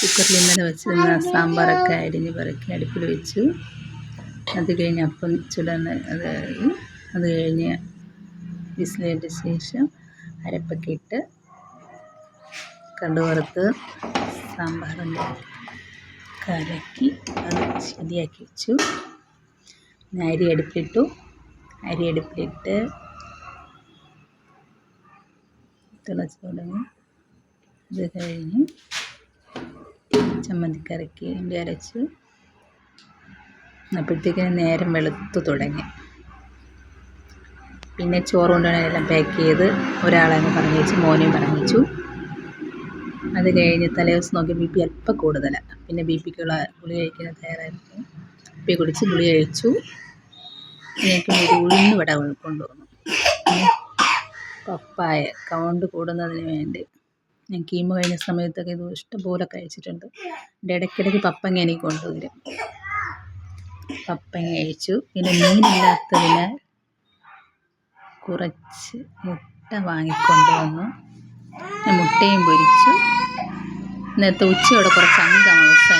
കുക്കറിൽ ഇന്നലെ വെച്ചിരുന്ന സാമ്പാറൊക്കെ അരിഞ്ഞ് പെറുക്കി അടുപ്പിൽ വെച്ചു. അത് കഴിഞ്ഞ് അപ്പം ചുടാൻ അത് കഴിഞ്ഞ് വിസിലിൻ്റെ ശേഷം അരപ്പൊക്കെ ഇട്ട് കടുക് വറുത്ത് സാമ്പാറിൻ്റെ കലക്കി അത് ശരിയാക്കി വെച്ചു. അരി അടുപ്പിലിട്ടു. അരി അടുപ്പിലിട്ട് തിളച്ച് തുടങ്ങി. അത് കഴിഞ്ഞ് ചമ്മന്തിക്കരയ്ക്ക് വേണ്ടി അരച്ചു. അപ്പോഴത്തേക്കിന് നേരം വെളുത്തു തുടങ്ങി. പിന്നെ ചോറ് കൊണ്ടുപോകാനെല്ലാം പാക്ക് ചെയ്ത് ഒരാളെന്നെ പറഞ്ഞയച്ചു, മോനെയും പറഞ്ഞയച്ചു. അത് കഴിഞ്ഞ് തലേദിവസം നോക്കി ബി പി അല്പം കൂടുതലാണ്. പിന്നെ ബി പിക്കുള്ള ഗുളിക കഴിക്കാൻ തയ്യാറായിരുന്നു. ബി പി കുടിച്ച് ഗുളിക കഴിച്ചു. എനിക്ക് ഒരു ഉഴുന്ന് വട കൊണ്ടുവന്നു. പപ്പായ കൗണ്ട് കൂടുന്നതിന് വേണ്ടി ഞാൻ കീമോ കഴിഞ്ഞ സമയത്തൊക്കെ ഇത് ഇഷ്ടംപോലെ കഴിച്ചിട്ടുണ്ട്. ഇടയ്ക്കിടയ്ക്ക് പപ്പങ്ങ എനിക്ക് കൊണ്ടുവരും. പപ്പങ്ങ കഴിച്ചു. പിന്നെ മീനില്ലാത്തതിനാൽ കുറച്ച് മുട്ട വാങ്ങിക്കൊണ്ടുവന്നു. മുട്ടയും പൊരിച്ചു. ഇന്നത്തെ ഉച്ചയോടെ കുറച്ച് അംഗമാംസം